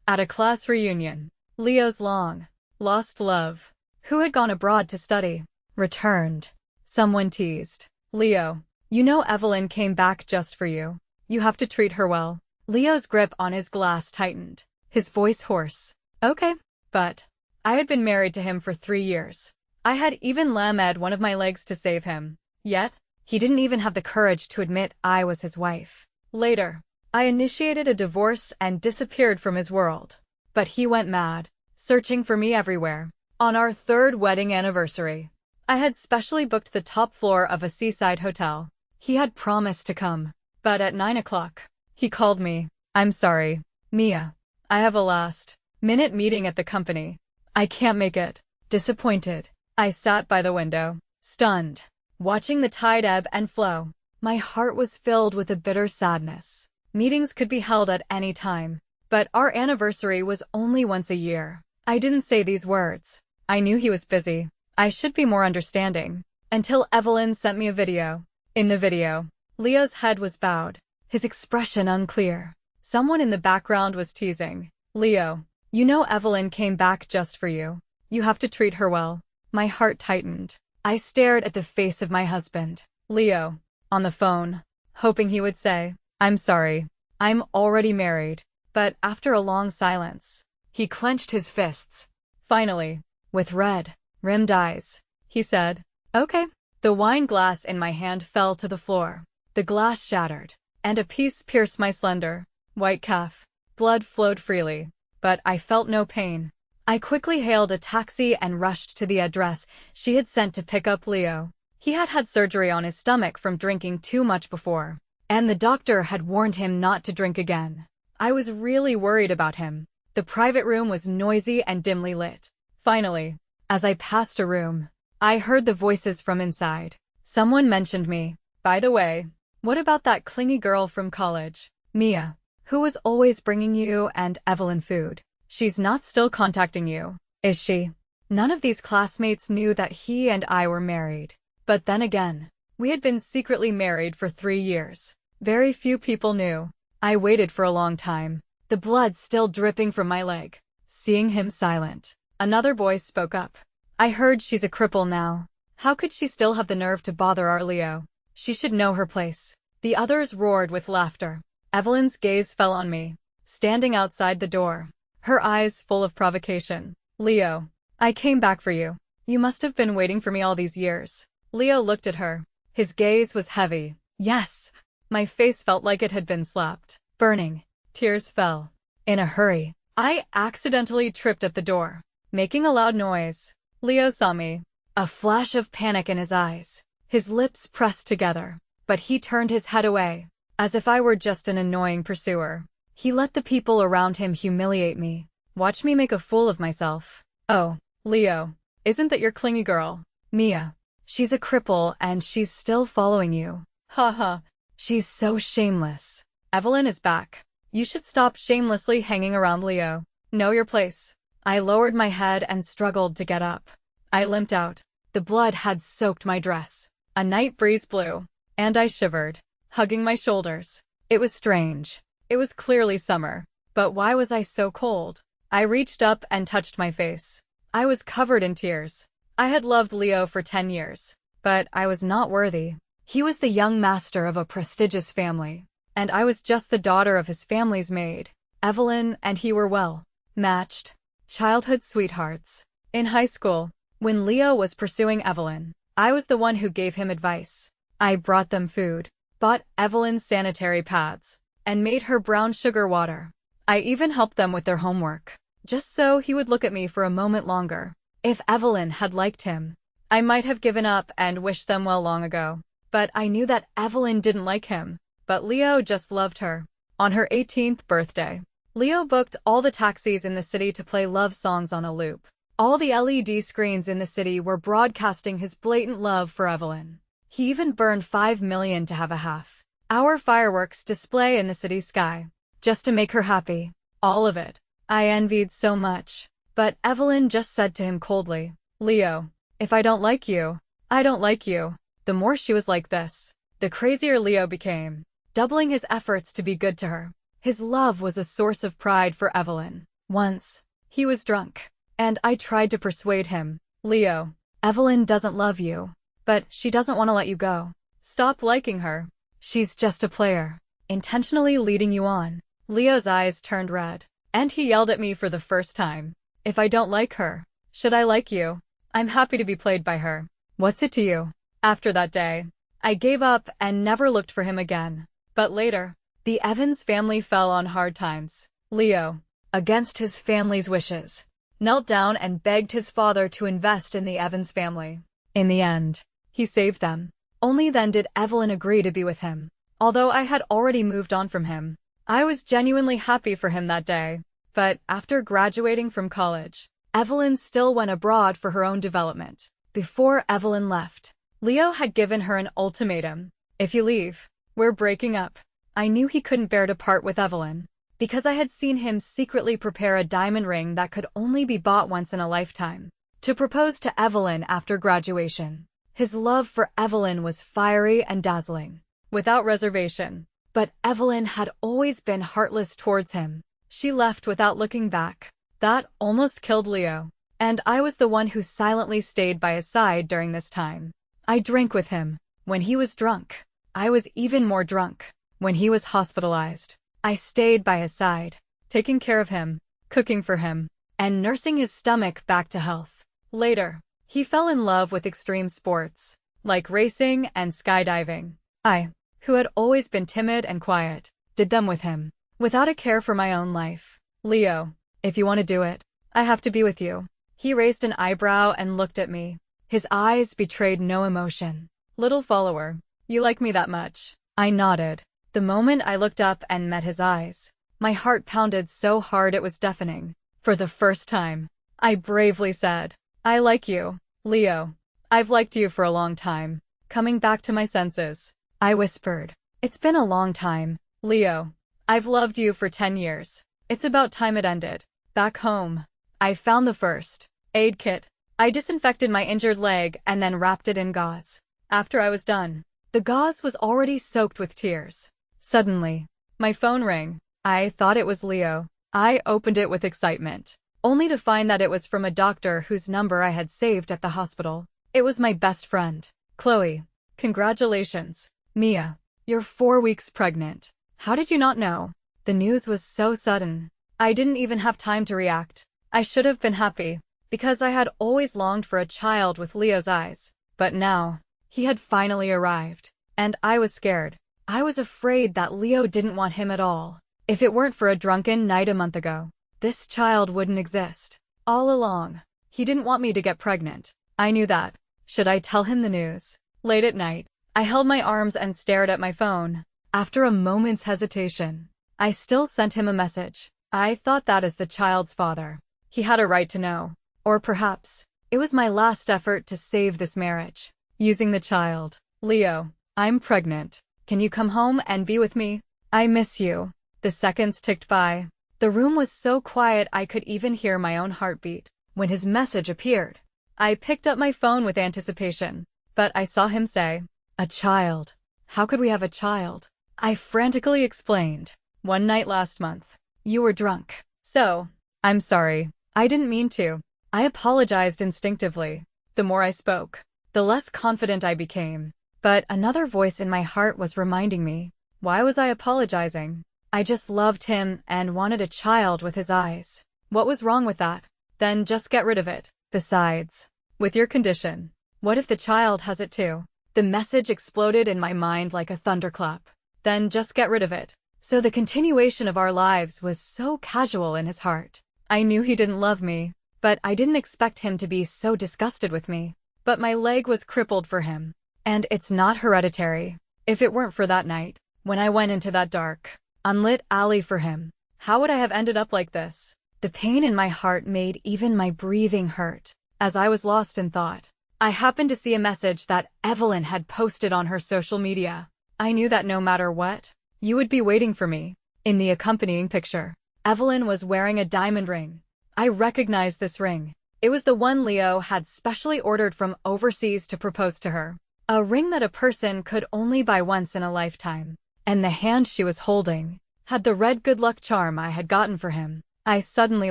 At a class reunion, Leo's long-lost love, who had gone abroad to study, returned. Someone teased. Leo, you know Evelyn came back just for you. You have to treat her well. Leo's grip on his glass tightened, his voice hoarse. Okay, but I had been married to him for 3 years. I had even lamed one of my legs to save him. Yet, he didn't even have the courage to admit I was his wife. Later, I initiated a divorce and disappeared from his world. But he went mad, searching for me everywhere. On our 3rd wedding anniversary, I had specially booked the top floor of a seaside hotel. He had promised to come, but at 9 o'clock, he called me. I'm sorry, Mia. I have a last-minute meeting at the company. I can't make it. Disappointed, I sat by the window, stunned, watching the tide ebb and flow. My heart was filled with a bitter sadness. Meetings could be held at any time, but our anniversary was only once a year. I didn't say these words. I knew he was busy. I should be more understanding. Until Evelyn sent me a video. In the video, Leo's head was bowed, his expression unclear. Someone in the background was teasing. Leo, you know Evelyn came back just for you. You have to treat her well. My heart tightened. I stared at the face of my husband, Leo, on the phone, hoping he would say, I'm sorry. I'm already married. But after a long silence, he clenched his fists. Finally, with red-rimmed eyes, he said, okay. The wine glass in my hand fell to the floor. The glass shattered, and a piece pierced my slender, white calf. Blood flowed freely, but I felt no pain. I quickly hailed a taxi and rushed to the address she had sent to pick up Leo. He had had surgery on his stomach from drinking too much before, and the doctor had warned him not to drink again. I was really worried about him. The private room was noisy and dimly lit. Finally, as I passed a room, I heard the voices from inside. Someone mentioned me. By the way, what about that clingy girl from college, Mia, who was always bringing you and Evelyn food? She's not still contacting you, is she? None of these classmates knew that he and I were married. But then again, we had been secretly married for 3 years. Very few people knew. I waited for a long time, the blood still dripping from my leg. Seeing him silent, another voice spoke up. I heard she's a cripple now. How could she still have the nerve to bother our Leo? She should know her place. The others roared with laughter. Evelyn's gaze fell on me, standing outside the door, her eyes full of provocation. Leo, I came back for you. You must have been waiting for me all these years. Leo looked at her. His gaze was heavy. Yes. My face felt like it had been slapped. Burning. Tears fell. In a hurry, I accidentally tripped at the door, making a loud noise. Leo saw me. A flash of panic in his eyes. His lips pressed together, but he turned his head away, as if I were just an annoying pursuer. He let the people around him humiliate me, watch me make a fool of myself. Oh, Leo, isn't that your clingy girl, Mia? She's a cripple and she's still following you. Haha, she's so shameless. Evelyn is back. You should stop shamelessly hanging around Leo. Know your place. I lowered my head and struggled to get up. I limped out. The blood had soaked my dress. A night breeze blew, and I shivered, hugging my shoulders. It was strange. It was clearly summer, but why was I so cold? I reached up and touched my face. I was covered in tears. I had loved Leo for 10 years, but I was not worthy. He was the young master of a prestigious family, and I was just the daughter of his family's maid. Evelyn and he were well matched. Childhood sweethearts. In high school, when Leo was pursuing Evelyn, I was the one who gave him advice. I brought them food, bought Evelyn's sanitary pads, and made her brown sugar water. I even helped them with their homework, just so he would look at me for a moment longer. If Evelyn had liked him, I might have given up and wished them well long ago. But I knew that Evelyn didn't like him. But Leo just loved her. On her 18th birthday, Leo booked all the taxis in the city to play love songs on a loop. All the LED screens in the city were broadcasting his blatant love for Evelyn. He even burned $5 million to have a half-hour fireworks display in the city sky, just to make her happy. All of it. I envied so much. But Evelyn just said to him coldly, Leo, if I don't like you, I don't like you. The more she was like this, the crazier Leo became, doubling his efforts to be good to her. His love was a source of pride for Evelyn. Once, he was drunk, and I tried to persuade him. Leo, Evelyn doesn't love you, but she doesn't want to let you go. Stop liking her. She's just a player, intentionally leading you on. Leo's eyes turned red, and he yelled at me for the first time. If I don't like her, should I like you? I'm happy to be played by her. What's it to you? After that day, I gave up and never looked for him again. But later, the Evans family fell on hard times. Leo, against his family's wishes, knelt down and begged his father to invest in the Evans family. In the end, he saved them. Only then did Evelyn agree to be with him. Although I had already moved on from him, I was genuinely happy for him that day. But after graduating from college, Evelyn still went abroad for her own development. Before Evelyn left, Leo had given her an ultimatum. If you leave, we're breaking up. I knew he couldn't bear to part with Evelyn, because I had seen him secretly prepare a diamond ring that could only be bought once in a lifetime, to propose to Evelyn after graduation. His love for Evelyn was fiery and dazzling, without reservation. But Evelyn had always been heartless towards him. She left without looking back. That almost killed Leo, and I was the one who silently stayed by his side during this time. I drank with him. When he was drunk, I was even more drunk. When he was hospitalized, I stayed by his side, taking care of him, cooking for him, and nursing his stomach back to health. Later, he fell in love with extreme sports, like racing and skydiving. I, who had always been timid and quiet, did them with him, without a care for my own life. Leo, if you want to do it, I have to be with you. He raised an eyebrow and looked at me. His eyes betrayed no emotion. Little follower, you like me that much? I nodded. The moment I looked up and met his eyes, my heart pounded so hard it was deafening. For the first time, I bravely said, I like you, Leo. I've liked you for a long time. Coming back to my senses, I whispered, it's been a long time, Leo. I've loved you for 10 years. It's about time it ended. Back home, I found the first aid kit. I disinfected my injured leg and then wrapped it in gauze. After I was done, the gauze was already soaked with tears. Suddenly, my phone rang. I thought it was Leo. I opened it with excitement, only to find that it was from a doctor whose number I had saved at the hospital. It was my best friend, Chloe. Congratulations, Mia. You're 4 weeks pregnant. How did you not know? The news was so sudden. I didn't even have time to react. I should have been happy, because I had always longed for a child with Leo's eyes. But now, he had finally arrived, and I was scared. I was afraid that Leo didn't want him at all. If it weren't for a drunken night a month ago, this child wouldn't exist. All along, he didn't want me to get pregnant. I knew that. Should I tell him the news? Late at night, I held my arms and stared at my phone. After a moment's hesitation, I still sent him a message. I thought that as the child's father, he had a right to know. Or perhaps, it was my last effort to save this marriage. Using the child. Leo, I'm pregnant. Can you come home and be with me? I miss you. The seconds ticked by. The room was so quiet I could even hear my own heartbeat. When his message appeared, I picked up my phone with anticipation. But I saw him say, a child. How could we have a child? I frantically explained. One night last month, you were drunk. So, I'm sorry. I didn't mean to. I apologized instinctively. The more I spoke, the less confident I became. But another voice in my heart was reminding me, why was I apologizing? I just loved him and wanted a child with his eyes. What was wrong with that? Then just get rid of it. Besides, with your condition, what if the child has it too? The message exploded in my mind like a thunderclap. Then just get rid of it. So the continuation of our lives was so casual in his heart. I knew he didn't love me, but I didn't expect him to be so disgusted with me. But my leg was crippled for him. And it's not hereditary. If it weren't for that night, when I went into that dark, unlit alley for him, how would I have ended up like this? The pain in my heart made even my breathing hurt. As I was lost in thought, I happened to see a message that Evelyn had posted on her social media. I knew that no matter what, you would be waiting for me. In the accompanying picture, Evelyn was wearing a diamond ring. I recognized this ring. It was the one Leo had specially ordered from overseas to propose to her. A ring that a person could only buy once in a lifetime. And the hand she was holding had the red good luck charm I had gotten for him. I suddenly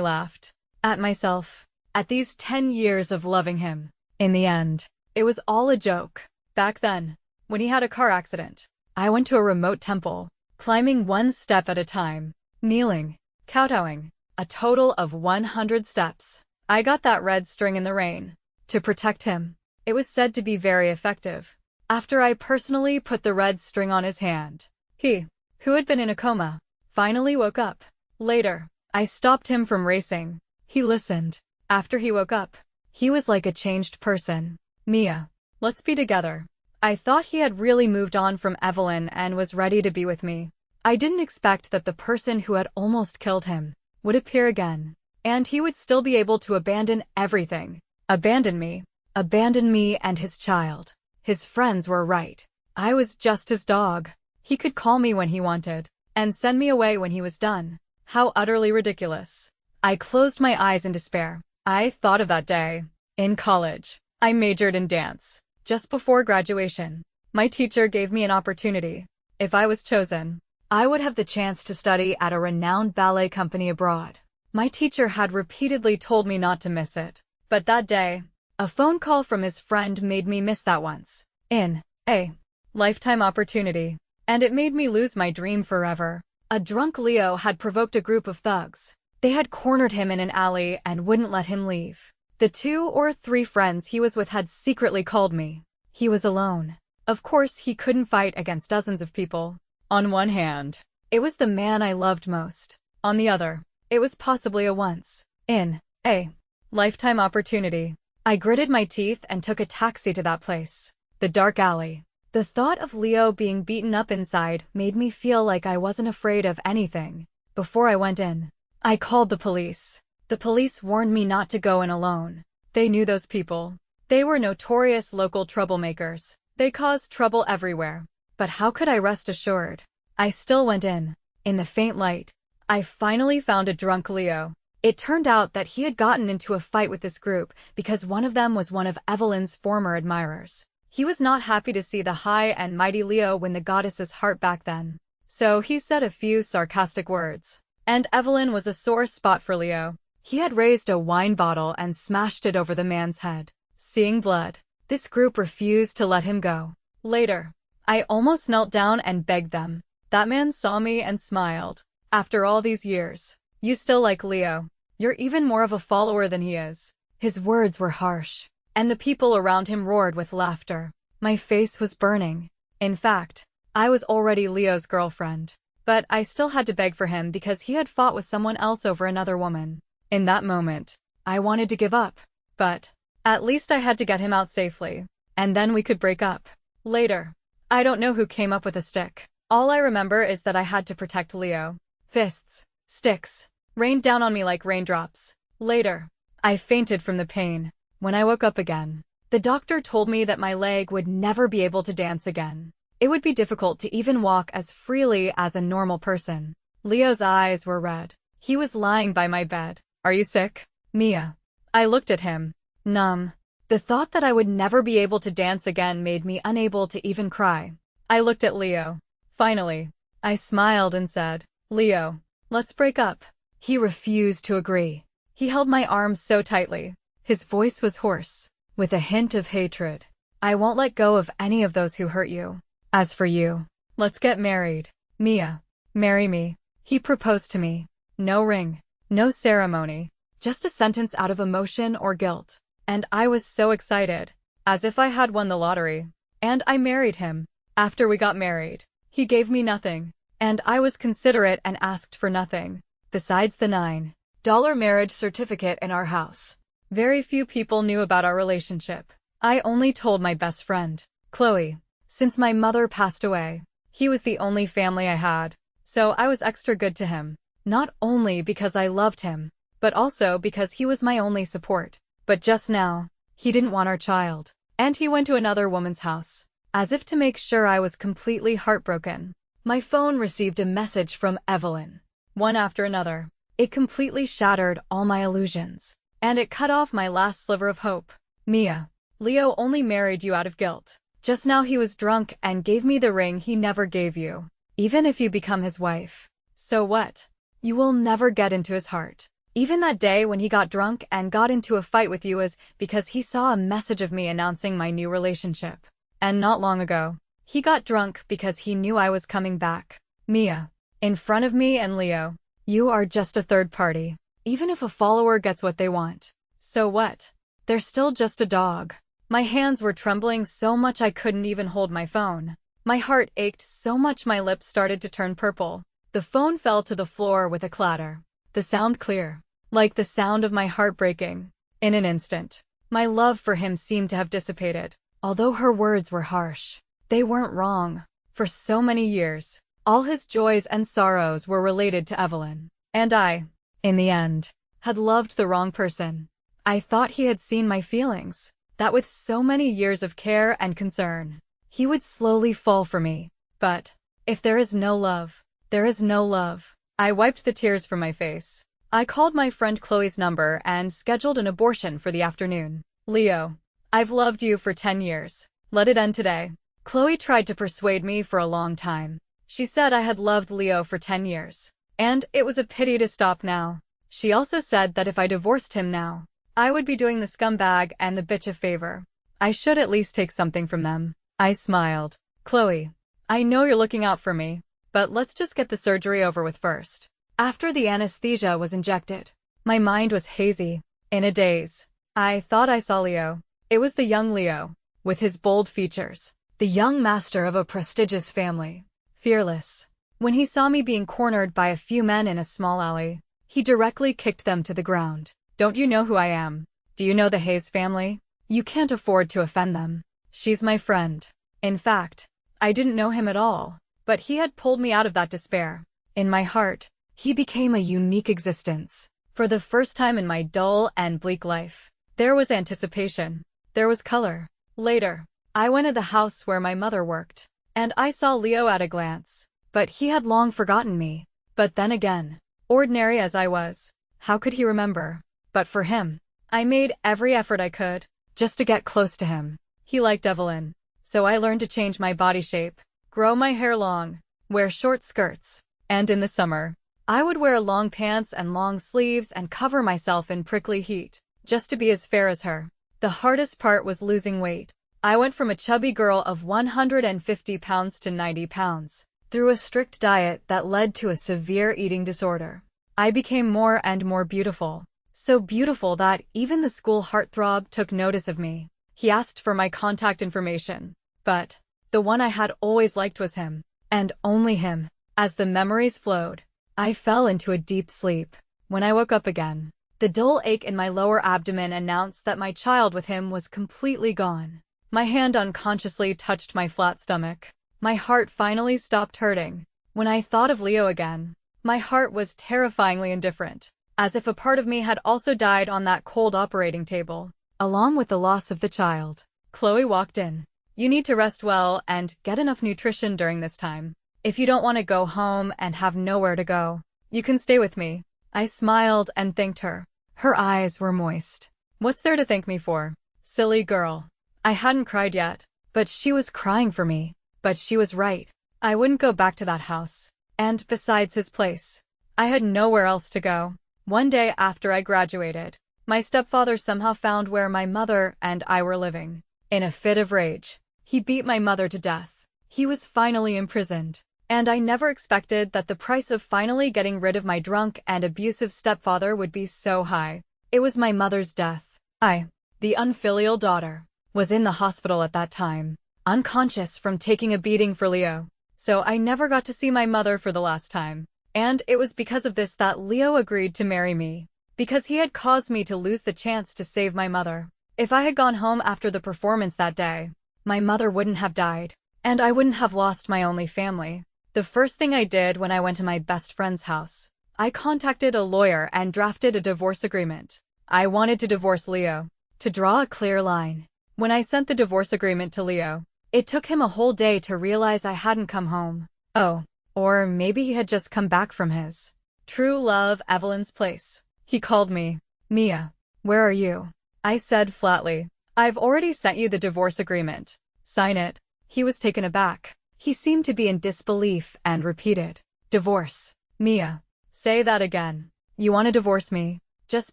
laughed. At myself. At these 10 years of loving him. In the end, it was all a joke. Back then, when he had a car accident, I went to a remote temple, climbing one step at a time, kneeling, kowtowing, a total of 100 steps. I got that red string in the rain. To protect him. It was said to be very effective. After I personally put the red string on his hand, he, who had been in a coma, finally woke up. Later, I stopped him from racing. He listened. After he woke up, he was like a changed person. Mia, let's be together. I thought he had really moved on from Evelyn and was ready to be with me. I didn't expect that the person who had almost killed him would appear again, and he would still be able to abandon everything. Abandon me and his child. His friends were right. I was just his dog. He could call me when he wanted, and send me away when he was done. How utterly ridiculous. I closed my eyes in despair. I thought of that day. In college, I majored in dance. Just before graduation, my teacher gave me an opportunity. If I was chosen, I would have the chance to study at a renowned ballet company abroad. My teacher had repeatedly told me not to miss it. But that day, a phone call from his friend made me miss that once in a lifetime opportunity. And it made me lose my dream forever. A drunk Leo had provoked a group of thugs. They had cornered him in an alley and wouldn't let him leave. The 2 or 3 friends he was with had secretly called me. He was alone. Of course, he couldn't fight against dozens of people. On one hand, it was the man I loved most. On the other, it was possibly a once in a lifetime opportunity. I gritted my teeth and took a taxi to that place. The dark alley. The thought of Leo being beaten up inside made me feel like I wasn't afraid of anything. Before I went in, I called the police. The police warned me not to go in alone. They knew those people. They were notorious local troublemakers. They caused trouble everywhere. But how could I rest assured? I still went in. In the faint light, I finally found a drunk Leo. It turned out that he had gotten into a fight with this group because one of them was one of Evelyn's former admirers. He was not happy to see the high and mighty Leo win the goddess's heart back then. So he said a few sarcastic words. And Evelyn was a sore spot for Leo. He had raised a wine bottle and smashed it over the man's head. Seeing blood, this group refused to let him go. Later, I almost knelt down and begged them. That man saw me and smiled. After all these years, you still like Leo. You're even more of a follower than he is. His words were harsh, and the people around him roared with laughter. My face was burning. In fact, I was already Leo's girlfriend. But I still had to beg for him because he had fought with someone else over another woman. In that moment, I wanted to give up. But at least I had to get him out safely. And then we could break up. Later, I don't know who came up with a stick. All I remember is that I had to protect Leo. Fists, sticks, rained down on me like raindrops. Later, I fainted from the pain. When I woke up again, the doctor told me that my leg would never be able to dance again. It would be difficult to even walk as freely as a normal person. Leo's eyes were red. He was lying by my bed. Are you sick, Mia? I looked at him, numb. The thought that I would never be able to dance again made me unable to even cry. I looked at Leo. Finally, I smiled and said, Leo, let's break up. He refused to agree. He held my arms so tightly. His voice was hoarse, with a hint of hatred. I won't let go of any of those who hurt you. As for you, let's get married. Mia, marry me. He proposed to me. No ring, no ceremony, just a sentence out of emotion or guilt. And I was so excited, as if I had won the lottery. And I married him. After we got married, he gave me nothing. And I was considerate and asked for nothing, besides the $9 marriage certificate in our house. Very few people knew about our relationship. I only told my best friend, Chloe. Since my mother passed away, he was the only family I had, so I was extra good to him. Not only because I loved him, but also because he was my only support. But just now, he didn't want our child, and he went to another woman's house, as if to make sure I was completely heartbroken. My phone received a message from Evelyn. One after another, it completely shattered all my illusions, and it cut off my last sliver of hope. Mia, Leo only married you out of guilt. Just now he was drunk and gave me the ring he never gave you. Even if you become his wife. So what? You will never get into his heart. Even that day when he got drunk and got into a fight with you is because he saw a message of me announcing my new relationship. And not long ago, he got drunk because he knew I was coming back. Mia. In front of me and Leo. You are just a third party. Even if a follower gets what they want. So what? They're still just a dog. My hands were trembling so much I couldn't even hold my phone. My heart ached so much my lips started to turn purple. The phone fell to the floor with a clatter. The sound clear. Like the sound of my heart breaking. In an instant, my love for him seemed to have dissipated. Although her words were harsh, they weren't wrong. For so many years, all his joys and sorrows were related to Evelyn. And I, in the end, had loved the wrong person. I thought he had seen my feelings, that with so many years of care and concern, he would slowly fall for me. But if there is no love, there is no love. I wiped the tears from my face. I called my friend Chloe's number and scheduled an abortion for the afternoon. Leo, I've loved you for 10 years. Let it end today. Chloe tried to persuade me for a long time. She said I had loved Leo for 10 years. And it was a pity to stop now. She also said that if I divorced him now, I would be doing the scumbag and the bitch a favor. I should at least take something from them. I smiled. Chloe, I know you're looking out for me, but let's just get the surgery over with first. After the anesthesia was injected, my mind was hazy, in a daze. I thought I saw Leo. It was the young Leo, with his bold features, the young master of a prestigious family, fearless. When he saw me being cornered by a few men in a small alley, he directly kicked them to the ground. Don't you know who I am? Do you know the Hayes family? You can't afford to offend them. She's my friend. In fact, I didn't know him at all, but he had pulled me out of that despair. In my heart, he became a unique existence. For the first time in my dull and bleak life, there was anticipation. There was color. Later, I went to the house where my mother worked, and I saw Leo at a glance. But he had long forgotten me. But then again, ordinary as I was, how could he remember? But for him, I made every effort I could, just to get close to him. He liked Evelyn, so I learned to change my body shape, grow my hair long, wear short skirts, and in the summer, I would wear long pants and long sleeves and cover myself in prickly heat, just to be as fair as her. The hardest part was losing weight. I went from a chubby girl of 150 pounds to 90 pounds, through a strict diet that led to a severe eating disorder. I became more and more beautiful. So beautiful that even the school heartthrob took notice of me. He asked for my contact information, but the one I had always liked was him, and only him. As the memories flowed, I fell into a deep sleep. When I woke up again, the dull ache in my lower abdomen announced that my child with him was completely gone. My hand unconsciously touched my flat stomach. My heart finally stopped hurting. When I thought of Leo again, my heart was terrifyingly indifferent. As if a part of me had also died on that cold operating table, along with the loss of the child. Chloe walked in. You need to rest well and get enough nutrition during this time. If you don't want to go home and have nowhere to go, you can stay with me. I smiled and thanked her. Her eyes were moist. What's there to thank me for? Silly girl. I hadn't cried yet, but she was crying for me. But she was right. I wouldn't go back to that house. And besides his place, I had nowhere else to go. One day after I graduated, my stepfather somehow found where my mother and I were living. In a fit of rage, he beat my mother to death. He was finally imprisoned. And I never expected that the price of finally getting rid of my drunk and abusive stepfather would be so high. It was my mother's death. I, the unfilial daughter, was in the hospital at that time, unconscious from taking a beating for Leo. So I never got to see my mother for the last time. And it was because of this that Leo agreed to marry me. Because he had caused me to lose the chance to save my mother. If I had gone home after the performance that day, my mother wouldn't have died. And I wouldn't have lost my only family. The first thing I did when I went to my best friend's house, I contacted a lawyer and drafted a divorce agreement. I wanted to divorce Leo. To draw a clear line. When I sent the divorce agreement to Leo, it took him a whole day to realize I hadn't come home. Oh. Or maybe he had just come back from his true love, Evelyn's place. He called me. Mia, where are you? I said flatly, I've already sent you the divorce agreement. Sign it. He was taken aback. He seemed to be in disbelief and repeated, divorce. Mia, Say that again. You want to divorce me, just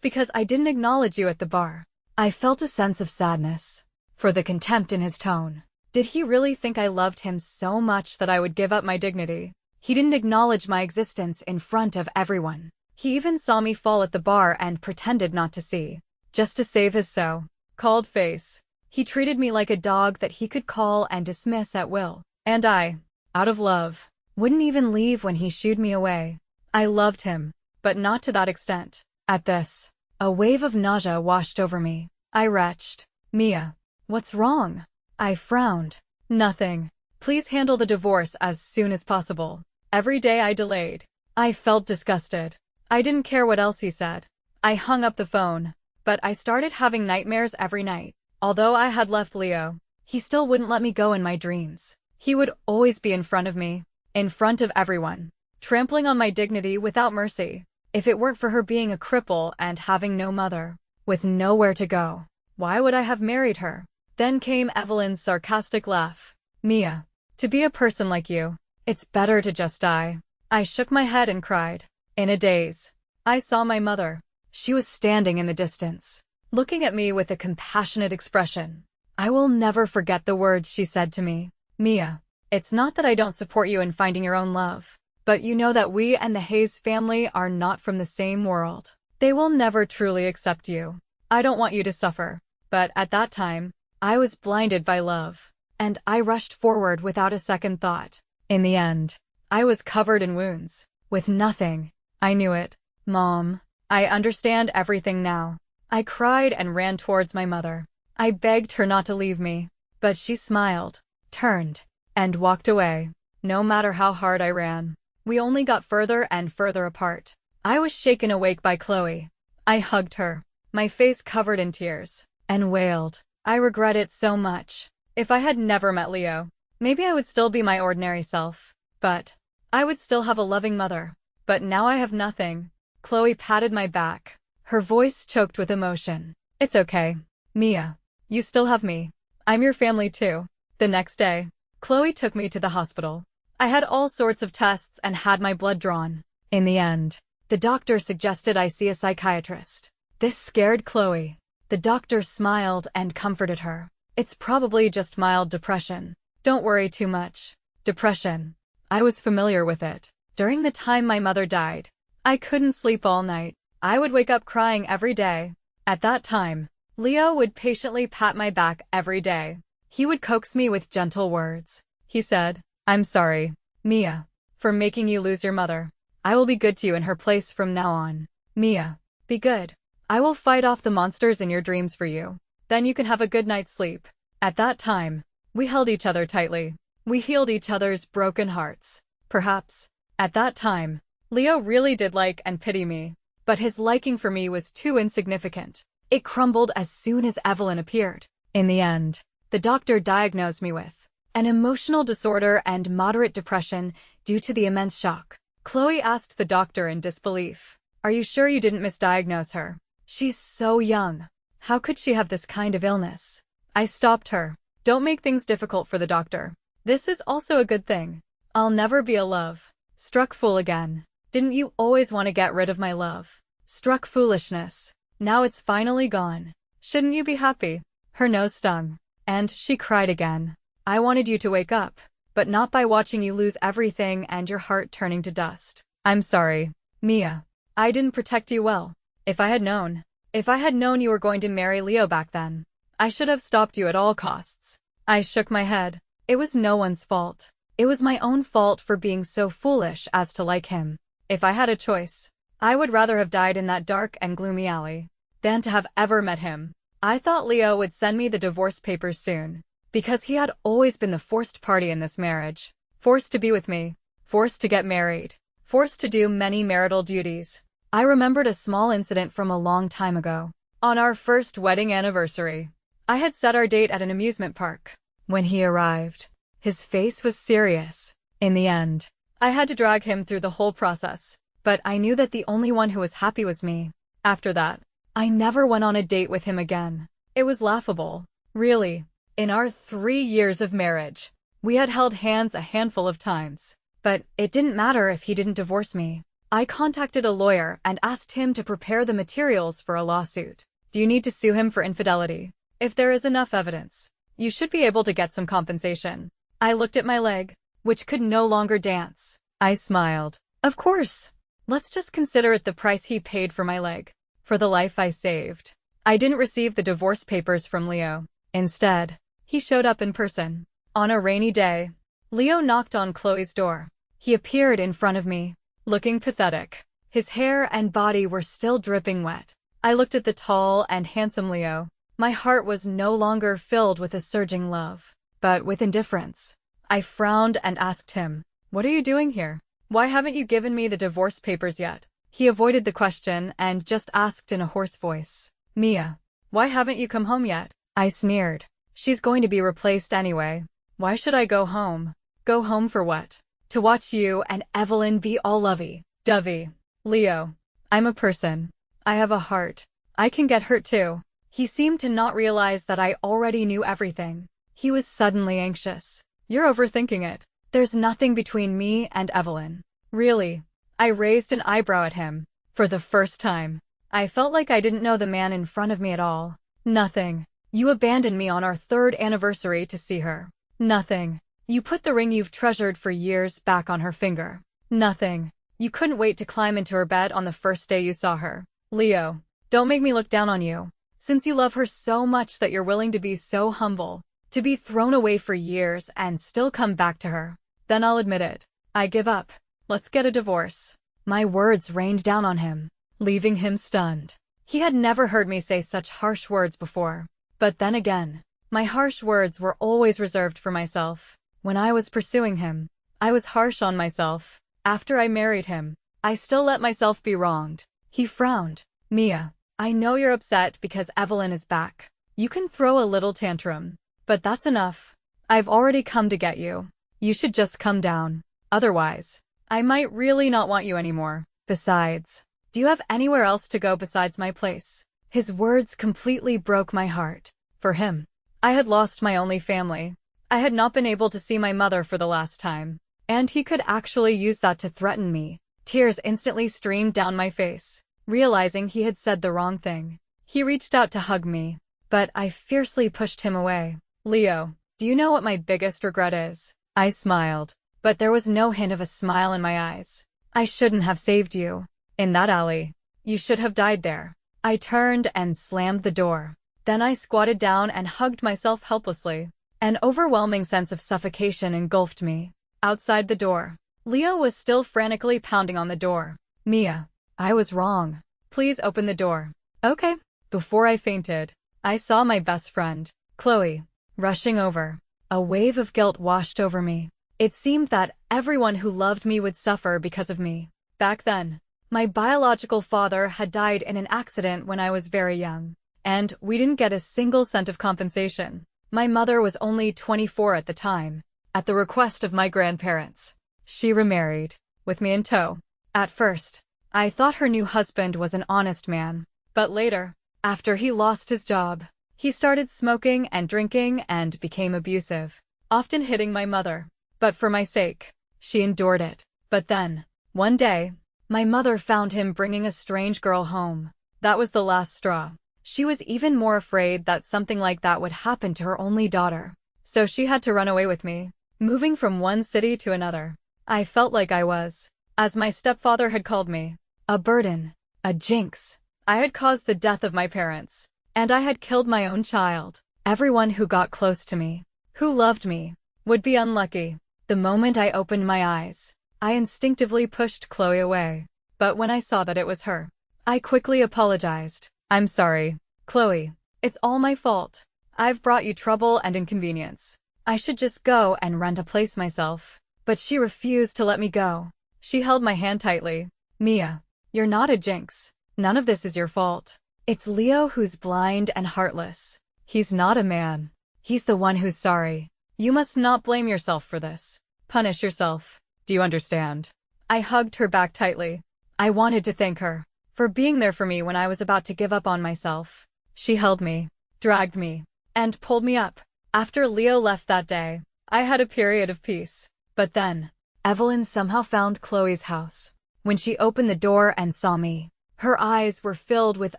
because I didn't acknowledge you at the bar. I felt a sense of sadness for the contempt in his tone. Did he really think I loved him so much that I would give up my dignity? He didn't acknowledge my existence in front of everyone. He even saw me fall at the bar and pretended not to see, just to save his so-called face. He treated me like a dog that he could call and dismiss at will. And I, out of love, wouldn't even leave when he shooed me away. I loved him, but not to that extent. At this, a wave of nausea washed over me. I retched. Mia, what's wrong? I frowned. Nothing. Please handle the divorce as soon as possible. Every day I delayed. I felt disgusted. I didn't care what else he said. I hung up the phone, but I started having nightmares every night. Although I had left Leo, he still wouldn't let me go in my dreams. He would always be in front of me, in front of everyone, trampling on my dignity without mercy. If it weren't for her being a cripple and having no mother, with nowhere to go, why would I have married her? Then came Evelyn's sarcastic laugh. Mia, to be a person like you, it's better to just die. I shook my head and cried. In a daze, I saw my mother. She was standing in the distance, looking at me with a compassionate expression. I will never forget the words she said to me. Mia, it's not that I don't support you in finding your own love, but you know that we and the Hayes family are not from the same world. They will never truly accept you. I don't want you to suffer. But at that time, I was blinded by love, and I rushed forward without a second thought. In the end, I was covered in wounds, with nothing. I knew it. Mom, I understand everything now. I cried and ran towards my mother. I begged her not to leave me, but she smiled, turned, and walked away. No matter how hard I ran, we only got further and further apart. I was shaken awake by Chloe. I hugged her, my face covered in tears, and wailed. I regret it so much. If I had never met Leo, maybe I would still be my ordinary self. But I would still have a loving mother. But now I have nothing. Chloe patted my back, her voice choked with emotion. It's okay, Mia. You still have me. I'm your family too. The next day, Chloe took me to the hospital. I had all sorts of tests and had my blood drawn. In the end, the doctor suggested I see a psychiatrist. This scared Chloe. The doctor smiled and comforted her. It's probably just mild depression. Don't worry too much. Depression. I was familiar with it. During the time my mother died, I couldn't sleep all night. I would wake up crying every day. At that time, Leo would patiently pat my back every day. He would coax me with gentle words. He said, I'm sorry, Mia, for making you lose your mother. I will be good to you in her place from now on. Mia, be good. I will fight off the monsters in your dreams for you. Then you can have a good night's sleep. At that time, we held each other tightly. We healed each other's broken hearts. Perhaps, at that time, Leo really did like and pity me. But his liking for me was too insignificant. It crumbled as soon as Evelyn appeared. In the end, the doctor diagnosed me with an emotional disorder and moderate depression due to the immense shock. Chloe asked the doctor in disbelief, Are you sure you didn't misdiagnose her? She's so young. How could she have this kind of illness? I stopped her. Don't make things difficult for the doctor. This is also a good thing. I'll never be a love struck fool again. Didn't you always want to get rid of my love struck foolishness? Now it's finally gone. Shouldn't you be happy? Her nose stung, and she cried again. I wanted you to wake up, but not by watching you lose everything and your heart turning to dust. I'm sorry, Mia. I didn't protect you well. If I had known you were going to marry Leo back then, I should have stopped you at all costs. I shook my head. It was no one's fault. It was my own fault for being so foolish as to like him. If I had a choice, I would rather have died in that dark and gloomy alley than to have ever met him. I thought Leo would send me the divorce papers soon, because he had always been the forced party in this marriage. Forced to be with me, forced to get married, forced to do many marital duties. I remembered a small incident from a long time ago. On our first wedding anniversary, I had set our date at an amusement park. When he arrived, his face was serious. In the end, I had to drag him through the whole process, but I knew that the only one who was happy was me. After that, I never went on a date with him again. It was laughable. Really. In our 3 years of marriage, we had held hands a handful of times, but it didn't matter if he didn't divorce me. I contacted a lawyer and asked him to prepare the materials for a lawsuit. Do you need to sue him for infidelity? If there is enough evidence, you should be able to get some compensation. I looked at my leg, which could no longer dance. I smiled. Of course. Let's just consider it the price he paid for my leg, for the life I saved. I didn't receive the divorce papers from Leo. Instead, he showed up in person. On a rainy day, Leo knocked on Chloe's door. He appeared in front of me, looking pathetic. His hair and body were still dripping wet. I looked at the tall and handsome Leo. My heart was no longer filled with a surging love, but with indifference. I frowned and asked him, "What are you doing here? Why haven't you given me the divorce papers yet?" He avoided the question and just asked in a hoarse voice, "Mia, why haven't you come home yet?" I sneered. "She's going to be replaced anyway. Why should I go home?" "Go home for what?" "To watch you and Evelyn be all lovey-dovey." "Leo, I'm a person. I have a heart. I can get hurt too." He seemed to not realize that I already knew everything. He was suddenly anxious. "You're overthinking it. There's nothing between me and Evelyn." "Really?" I raised an eyebrow at him. For the first time, I felt like I didn't know the man in front of me at all. "Nothing. You abandoned me on our 3rd anniversary to see her." "Nothing. You put the ring you've treasured for years back on her finger." "Nothing. You couldn't wait to climb into her bed on the first day you saw her." "Leo, don't make me look down on you. Since you love her so much that you're willing to be so humble, to be thrown away for years and still come back to her, then I'll admit it. I give up. Let's get a divorce." My words rained down on him, leaving him stunned. He had never heard me say such harsh words before. But then again, my harsh words were always reserved for myself. When I was pursuing him, I was harsh on myself. After I married him, I still let myself be wronged. He frowned. "Mia, I know you're upset because Evelyn is back. You can throw a little tantrum, but that's enough. I've already come to get you. You should just come down. Otherwise, I might really not want you anymore. Besides, do you have anywhere else to go besides my place?" His words completely broke my heart. For him, I had lost my only family. I had not been able to see my mother for the last time, and he could actually use that to threaten me. Tears instantly streamed down my face, realizing he had said the wrong thing. He reached out to hug me, but I fiercely pushed him away. "Leo, do you know what my biggest regret is?" I smiled, but there was no hint of a smile in my eyes. "I shouldn't have saved you. In that alley. You should have died there." I turned and slammed the door. Then I squatted down and hugged myself helplessly. An overwhelming sense of suffocation engulfed me. Outside the door, Leo was still frantically pounding on the door. "Mia, I was wrong. Please open the door." "Okay." Before I fainted, I saw my best friend, Chloe, rushing over. A wave of guilt washed over me. It seemed that everyone who loved me would suffer because of me. Back then, my biological father had died in an accident when I was very young, and we didn't get a single cent of compensation. My mother was only 24 at the time. At the request of my grandparents, she remarried, with me in tow. At first, I thought her new husband was an honest man, but later, after he lost his job, he started smoking and drinking and became abusive, often hitting my mother. But for my sake, she endured it. But then, one day, my mother found him bringing a strange girl home. That was the last straw. She was even more afraid that something like that would happen to her only daughter. So she had to run away with me, moving from one city to another. I felt like I was, as my stepfather had called me, a burden, a jinx. I had caused the death of my parents, and I had killed my own child. Everyone who got close to me, who loved me, would be unlucky. The moment I opened my eyes, I instinctively pushed Chloe away. But when I saw that it was her, I quickly apologized. "I'm sorry, Chloe. It's all my fault. I've brought you trouble and inconvenience. I should just go and rent a place myself." But she refused to let me go. She held my hand tightly. "Mia, you're not a jinx. None of this is your fault. It's Leo who's blind and heartless. He's not a man. He's the one who's sorry. You must not blame yourself for this. Punish yourself. Do you understand?" I hugged her back tightly. I wanted to thank her for being there for me when I was about to give up on myself. She held me, dragged me, and pulled me up. After Leo left that day, I had a period of peace. But then, Evelyn somehow found Chloe's house. When she opened the door and saw me, her eyes were filled with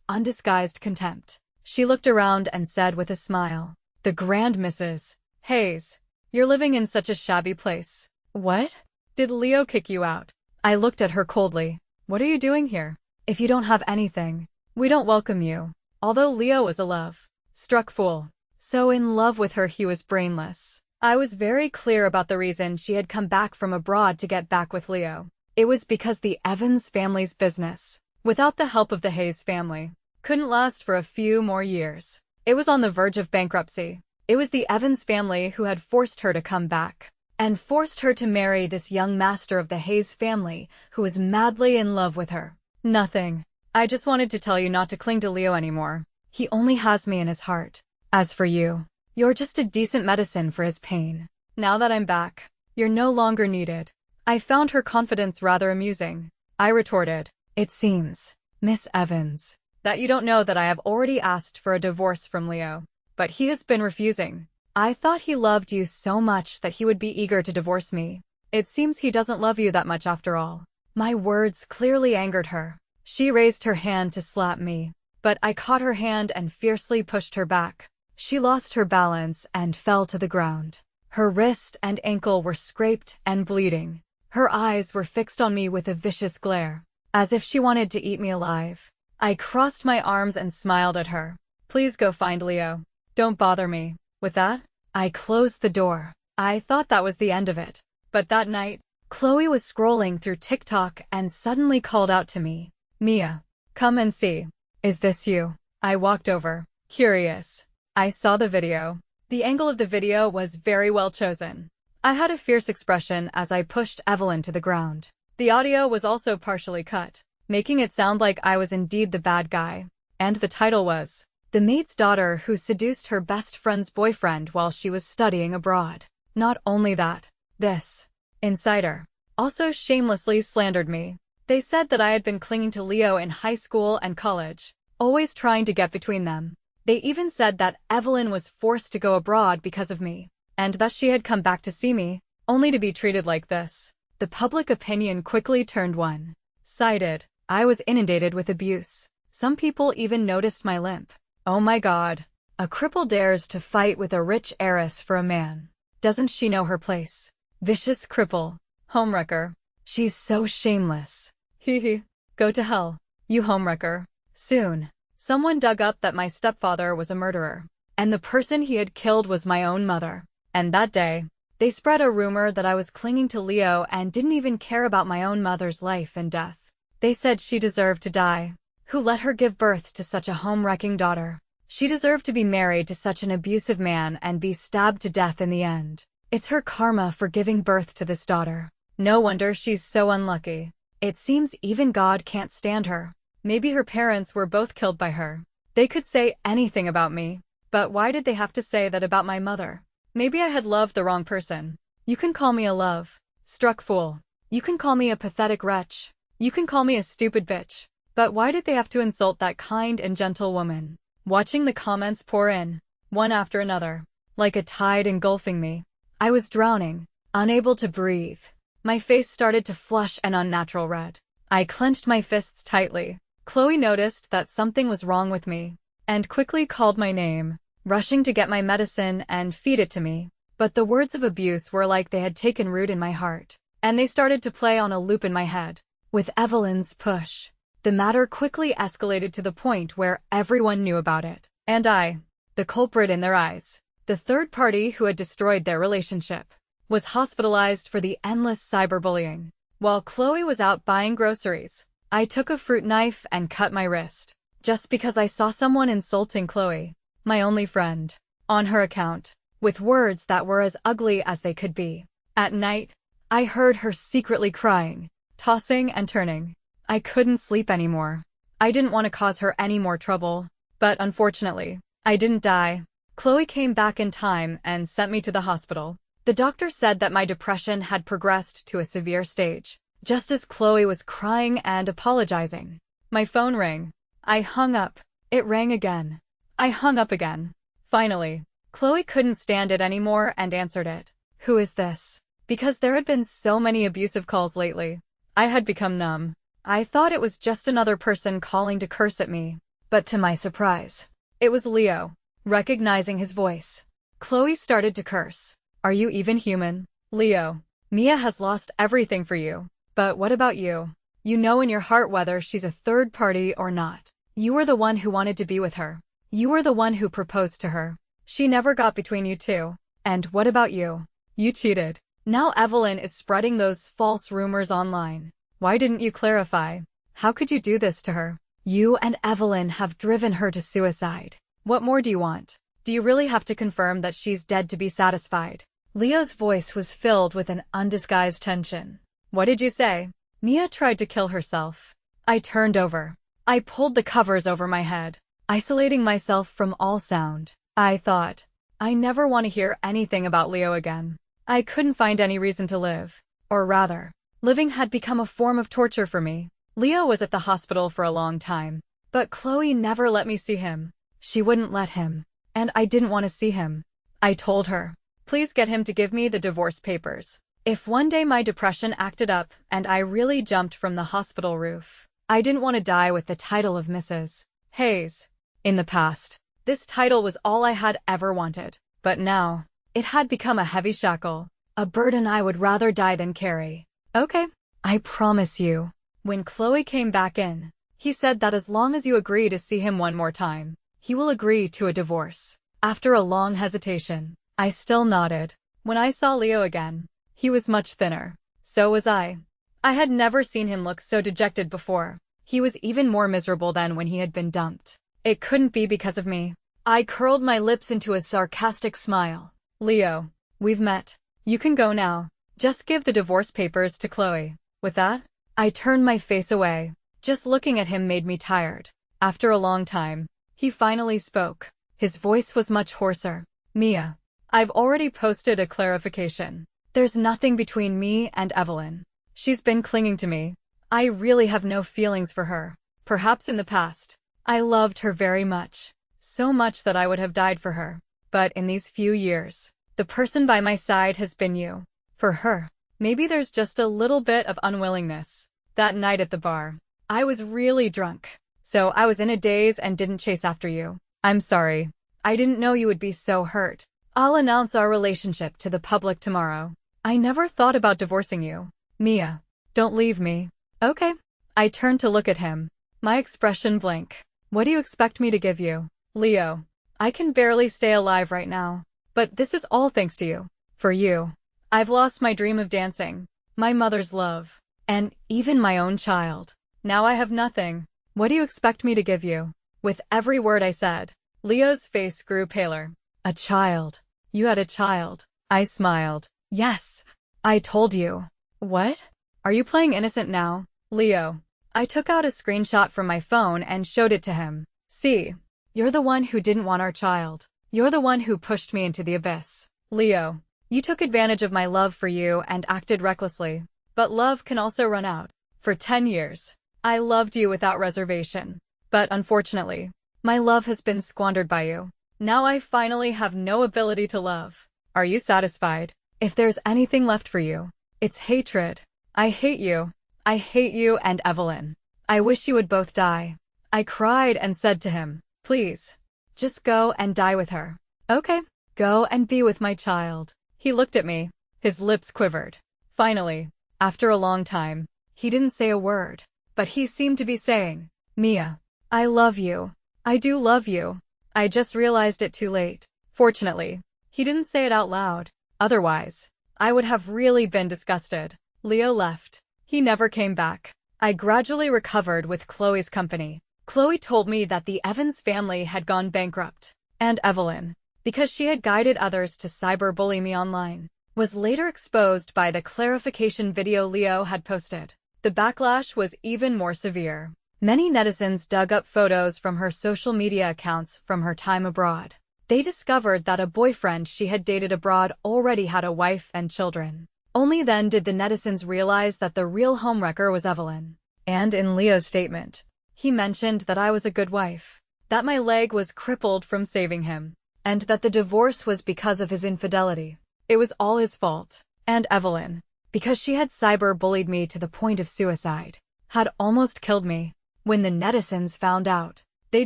undisguised contempt. She looked around and said with a smile, "The Grand Mrs. Hayes, you're living in such a shabby place. What? Did Leo kick you out?" I looked at her coldly. "What are you doing here? If you don't have anything, we don't welcome you." Although Leo was a love-struck fool, so in love with her he was brainless. I was very clear about the reason she had come back from abroad to get back with Leo. It was because the Evans family's business, without the help of the Hayes family, couldn't last for a few more years. It was on the verge of bankruptcy. It was the Evans family who had forced her to come back, and forced her to marry this young master of the Hayes family who was madly in love with her. Nothing. I just wanted to tell you not to cling to Leo anymore. He only has me in his heart. As for you, you're just a decent medicine for his pain. Now that I'm back, you're no longer needed." I found her confidence rather amusing. I retorted, "It seems, Miss Evans, that you don't know that I have already asked for a divorce from Leo, but he has been refusing. I thought he loved you so much that he would be eager to divorce me. It seems he doesn't love you that much after all." My words clearly angered her. She raised her hand to slap me, but I caught her hand and fiercely pushed her back. She lost her balance and fell to the ground. Her wrist and ankle were scraped and bleeding. Her eyes were fixed on me with a vicious glare, as if she wanted to eat me alive. I crossed my arms and smiled at her. "Please go find Leo. Don't bother me." With that, I closed the door. I thought that was the end of it. But that night, Chloe was scrolling through TikTok and suddenly called out to me, "Mia, come and see. Is this you?" I walked over, curious. I saw the video. The angle of the video was very well chosen. I had a fierce expression as I pushed Evelyn to the ground. The audio was also partially cut, making it sound like I was indeed the bad guy. And the title was, "The Maid's Daughter Who Seduced Her Best Friend's Boyfriend While She Was Studying Abroad." Not only that, this insider also shamelessly slandered me. They said that I had been clinging to Leo in high school and college, always trying to get between them. They even said that Evelyn was forced to go abroad because of me, and that she had come back to see me, only to be treated like this. The public opinion quickly turned one-sided. I was inundated with abuse. Some people even noticed my limp. Oh my God. A cripple dares to fight with a rich heiress for a man. Doesn't she know her place? Vicious cripple. Homewrecker. She's so shameless. Hee hee. Go to hell, you homewrecker. Soon, someone dug up that my stepfather was a murderer, and the person he had killed was my own mother. And that day, they spread a rumor that I was clinging to Leo and didn't even care about my own mother's life and death. They said she deserved to die. Who let her give birth to such a home-wrecking daughter? She deserved to be married to such an abusive man and be stabbed to death in the end. It's her karma for giving birth to this daughter. No wonder she's so unlucky. It seems even God can't stand her. Maybe her parents were both killed by her. They could say anything about me, but why did they have to say that about my mother? Maybe I had loved the wrong person. You can call me a love-struck fool. You can call me a pathetic wretch. You can call me a stupid bitch. But why did they have to insult that kind and gentle woman? Watching the comments pour in, one after another, like a tide engulfing me, I was drowning, unable to breathe. My face started to flush an unnatural red. I clenched my fists tightly. Chloe noticed that something was wrong with me, and quickly called my name, rushing to get my medicine and feed it to me. But the words of abuse were like they had taken root in my heart, and they started to play on a loop in my head. With Evelyn's push, the matter quickly escalated to the point where everyone knew about it. And I, the culprit in their eyes, the third party who had destroyed their relationship, was hospitalized for the endless cyberbullying. While Chloe was out buying groceries, I took a fruit knife and cut my wrist, just because I saw someone insulting Chloe, my only friend, on her account, with words that were as ugly as they could be. At night, I heard her secretly crying, tossing and turning. I couldn't sleep anymore. I didn't want to cause her any more trouble, but unfortunately, I didn't die. Chloe came back in time and sent me to the hospital. The doctor said that my depression had progressed to a severe stage. Just as Chloe was crying and apologizing, my phone rang. I hung up. It rang again. I hung up again. Finally, Chloe couldn't stand it anymore and answered it. "Who is this?" Because there had been so many abusive calls lately, I had become numb. I thought it was just another person calling to curse at me. But to my surprise, it was Leo. Recognizing his voice, Chloe started to curse. Are you even human? Leo, Mia has lost everything for you. But what about you? You know in your heart whether she's a third party or not. You were the one who wanted to be with her. You were the one who proposed to her. She never got between you two. And what about you? You cheated. Now Evelyn is spreading those false rumors online. Why didn't you clarify? How could you do this to her? You and Evelyn have driven her to suicide. What more do you want? Do you really have to confirm that she's dead to be satisfied? Leo's voice was filled with an undisguised tension. What did you say? Mia tried to kill herself. I turned over. I pulled the covers over my head, isolating myself from all sound. I thought, I never want to hear anything about Leo again. I couldn't find any reason to live. Or rather, living had become a form of torture for me. Leo was at the hospital for a long time, but Chloe never let me see him. She wouldn't let him, and I didn't want to see him. I told her, please get him to give me the divorce papers. If one day my depression acted up and I really jumped from the hospital roof, I didn't want to die with the title of Mrs. Hayes. In the past, this title was all I had ever wanted, but now, it had become a heavy shackle, a burden I would rather die than carry. Okay, I promise you. When Chloe came back in, he said that as long as you agree to see him one more time, he will agree to a divorce. After a long hesitation, I still nodded. When I saw Leo again, he was much thinner. So was I. I had never seen him look so dejected before. He was even more miserable than when he had been dumped. It couldn't be because of me. I curled my lips into a sarcastic smile. Leo, we've met. You can go now. Just give the divorce papers to Chloe. With that, I turned my face away. Just looking at him made me tired. After a long time, he finally spoke. His voice was much hoarser. Mia, I've already posted a clarification. There's nothing between me and Evelyn. She's been clinging to me. I really have no feelings for her. Perhaps in the past, I loved her very much. So much that I would have died for her. But in these few years, the person by my side has been you. For her, maybe there's just a little bit of unwillingness. That night at the bar, I was really drunk. So I was in a daze and didn't chase after you. I'm sorry. I didn't know you would be so hurt. I'll announce our relationship to the public tomorrow. I never thought about divorcing you. Mia, don't leave me. Okay. I turned to look at him. My expression blank. What do you expect me to give you? Leo, I can barely stay alive right now. But this is all thanks to you. For you, I've lost my dream of dancing, my mother's love, and even my own child. Now I have nothing. What do you expect me to give you? With every word I said, Leo's face grew paler. A child. You had a child. I smiled. Yes. I told you. What? Are you playing innocent now? Leo. I took out a screenshot from my phone and showed it to him. See. You're the one who didn't want our child. You're the one who pushed me into the abyss. Leo. You took advantage of my love for you and acted recklessly. But love can also run out. For 10 years, I loved you without reservation. But unfortunately, my love has been squandered by you. Now I finally have no ability to love. Are you satisfied? If there's anything left for you, it's hatred. I hate you. I hate you and Evelyn. I wish you would both die. I cried and said to him, please, just go and die with her. Okay, go and be with my child. He looked at me. His lips quivered. Finally, after a long time, he didn't say a word, but he seemed to be saying, Mia, I love you. I do love you. I just realized it too late. Fortunately, he didn't say it out loud. Otherwise, I would have really been disgusted. Leo left. He never came back. I gradually recovered with Chloe's company. Chloe told me that the Evans family had gone bankrupt, and Evelyn, because she had guided others to cyberbully me online, was later exposed by the clarification video Leo had posted. The backlash was even more severe. Many netizens dug up photos from her social media accounts from her time abroad. They discovered that a boyfriend she had dated abroad already had a wife and children. Only then did the netizens realize that the real homewrecker was Evelyn. And in Leo's statement, he mentioned that I was a good wife, that my leg was crippled from saving him, and that the divorce was because of his infidelity. It was all his fault. And Evelyn, because she had cyberbullied me to the point of suicide, had almost killed me. When the netizens found out, they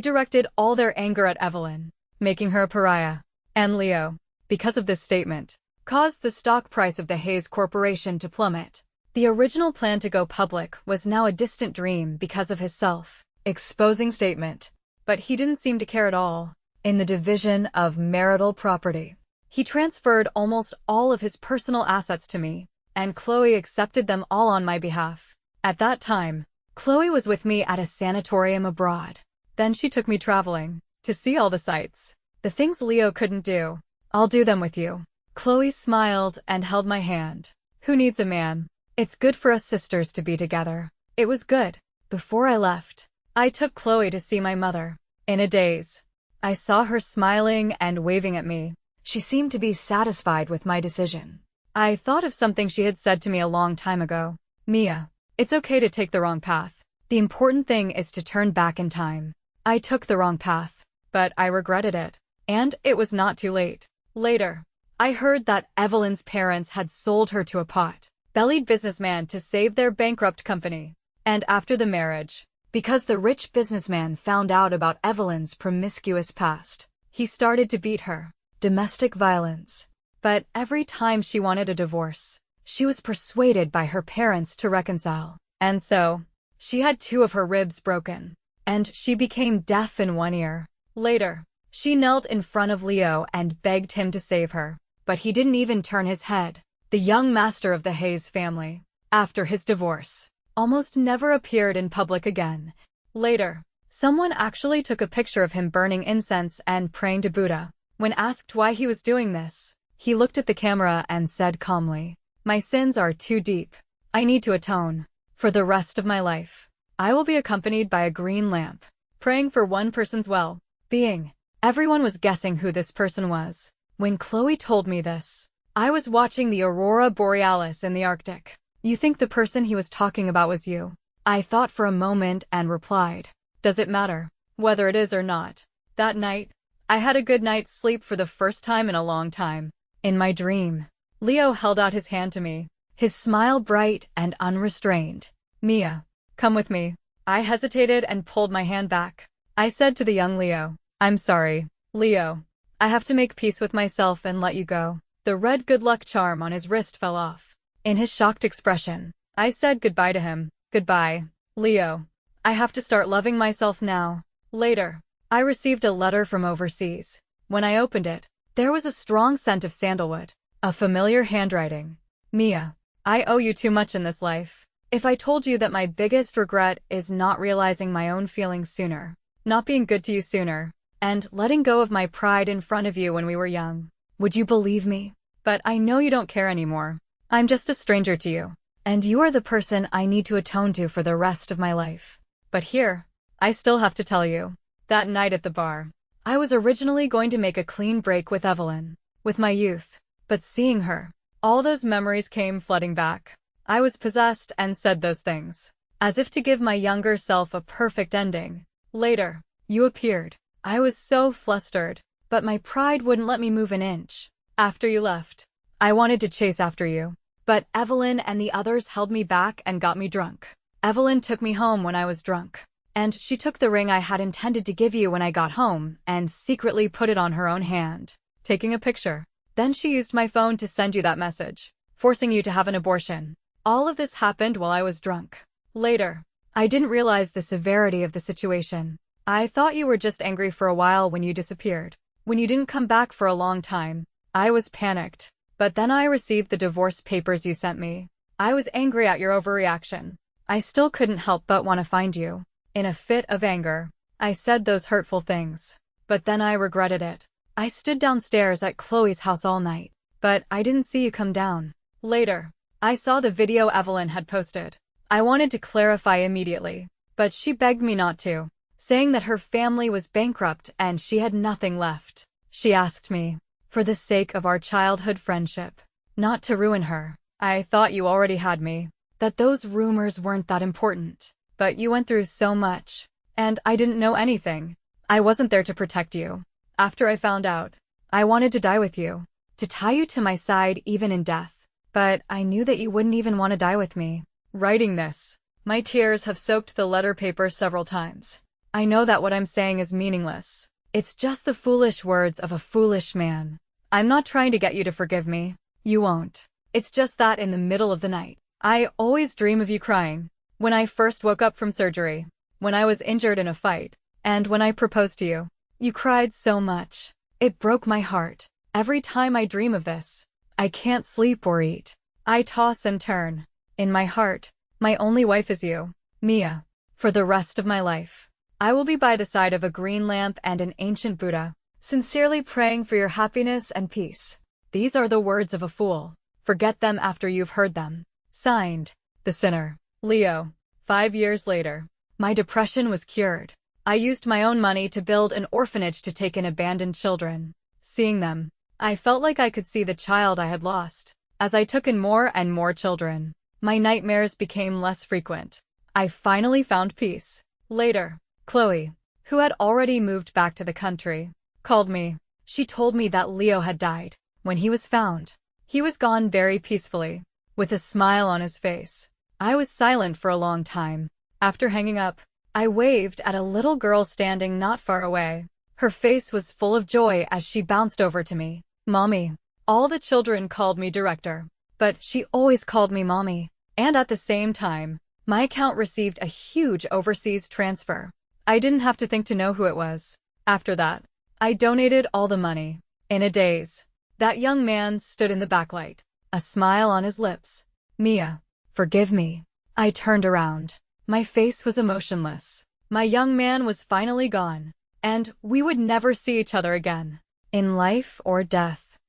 directed all their anger at Evelyn, making her a pariah. And Leo, because of this statement, caused the stock price of the Hayes Corporation to plummet. The original plan to go public was now a distant dream because of his self-exposing statement. But he didn't seem to care at all. In the division of marital property, he transferred almost all of his personal assets to me, and Chloe accepted them all on my behalf. At that time, Chloe was with me at a sanatorium abroad. Then she took me traveling to see all the sights. The things Leo couldn't do, I'll do them with you. Chloe smiled and held my hand. Who needs a man? It's good for us sisters to be together. It was good. Before I left, I took Chloe to see my mother. In a daze, I saw her smiling and waving at me. She seemed to be satisfied with my decision. I thought of something she had said to me a long time ago. Mia, it's okay to take the wrong path. The important thing is to turn back in time. I took the wrong path, but I regretted it. And it was not too late. Later, I heard that Evelyn's parents had sold her to a pot-bellied businessman to save their bankrupt company. And after the marriage, because the rich businessman found out about Evelyn's promiscuous past, he started to beat her. Domestic violence. But every time she wanted a divorce, she was persuaded by her parents to reconcile. And so, she had 2 of her ribs broken. And she became deaf in one ear. Later, she knelt in front of Leo and begged him to save her. But he didn't even turn his head. The young master of the Hayes family, after his divorce, almost never appeared in public again. Later, someone actually took a picture of him burning incense and praying to Buddha. When asked why he was doing this, he looked at the camera and said calmly, "My sins are too deep. I need to atone. For the rest of my life, I will be accompanied by a green lamp, praying for one person's well-being." Everyone was guessing who this person was. When Chloe told me this, I was watching the aurora borealis in the Arctic. "You think the person he was talking about was you?" I thought for a moment and replied, "Does it matter whether it is or not?" That night, I had a good night's sleep for the first time in a long time. In my dream, Leo held out his hand to me, his smile bright and unrestrained. "Mia, come with me." I hesitated and pulled my hand back. I said to the young Leo, "I'm sorry, Leo. I have to make peace with myself and let you go." The red good luck charm on his wrist fell off. In his shocked expression, I said goodbye to him. "Goodbye, Leo. I have to start loving myself now." Later, I received a letter from overseas. When I opened it, there was a strong scent of sandalwood, a familiar handwriting. "Mia, I owe you too much in this life. If I told you that my biggest regret is not realizing my own feelings sooner, not being good to you sooner, and letting go of my pride in front of you when we were young, would you believe me? But I know you don't care anymore. I'm just a stranger to you, and you are the person I need to atone to for the rest of my life. But here, I still have to tell you. That night at the bar, I was originally going to make a clean break with Evelyn, with my youth. But seeing her, all those memories came flooding back. I was possessed and said those things, as if to give my younger self a perfect ending. Later, you appeared. I was so flustered, but my pride wouldn't let me move an inch. After you left, I wanted to chase after you, but Evelyn and the others held me back and got me drunk. Evelyn took me home when I was drunk. And she took the ring I had intended to give you when I got home and secretly put it on her own hand, taking a picture. Then she used my phone to send you that message, forcing you to have an abortion. All of this happened while I was drunk. Later, I didn't realize the severity of the situation. I thought you were just angry for a while when you disappeared. When you didn't come back for a long time, I was panicked. But then I received the divorce papers you sent me. I was angry at your overreaction. I still couldn't help but want to find you. In a fit of anger, I said those hurtful things. But then I regretted it. I stood downstairs at Chloe's house all night, but I didn't see you come down. Later, I saw the video Evelyn had posted. I wanted to clarify immediately, but she begged me not to, saying that her family was bankrupt and she had nothing left. She asked me, for the sake of our childhood friendship, not to ruin her. I thought you already had me, that those rumors weren't that important. But you went through so much, and I didn't know anything. I wasn't there to protect you. After I found out, I wanted to die with you, to tie you to my side even in death. But I knew that you wouldn't even want to die with me. Writing this, my tears have soaked the letter paper several times. I know that what I'm saying is meaningless. It's just the foolish words of a foolish man. I'm not trying to get you to forgive me. You won't. It's just that in the middle of the night, I always dream of you crying. When I first woke up from surgery, when I was injured in a fight, and when I proposed to you, you cried so much. It broke my heart. Every time I dream of this, I can't sleep or eat. I toss and turn. In my heart, my only wife is you, Mia. For the rest of my life, I will be by the side of a green lamp and an ancient Buddha, sincerely praying for your happiness and peace. These are the words of a fool. Forget them after you've heard them. Signed, The Sinner. Leo. 5 years later, my depression was cured. I used my own money to build an orphanage to take in abandoned children. Seeing them, I felt like I could see the child I had lost. As I took in more and more children, my nightmares became less frequent. I finally found peace. Later, Chloe, who had already moved back to the country, called me. She told me that Leo had died. When he was found, he was gone very peacefully, with a smile on his face. I was silent for a long time. After hanging up, I waved at a little girl standing not far away. Her face was full of joy as she bounced over to me. Mommy. All the children called me director, but she always called me mommy. And at the same time, my account received a huge overseas transfer. I didn't have to think to know who it was. After that, I donated all the money. In a daze, that young man stood in the backlight, a smile on his lips. Mia, forgive me. I turned around. My face was emotionless. My young man was finally gone, and we would never see each other again. In life or death.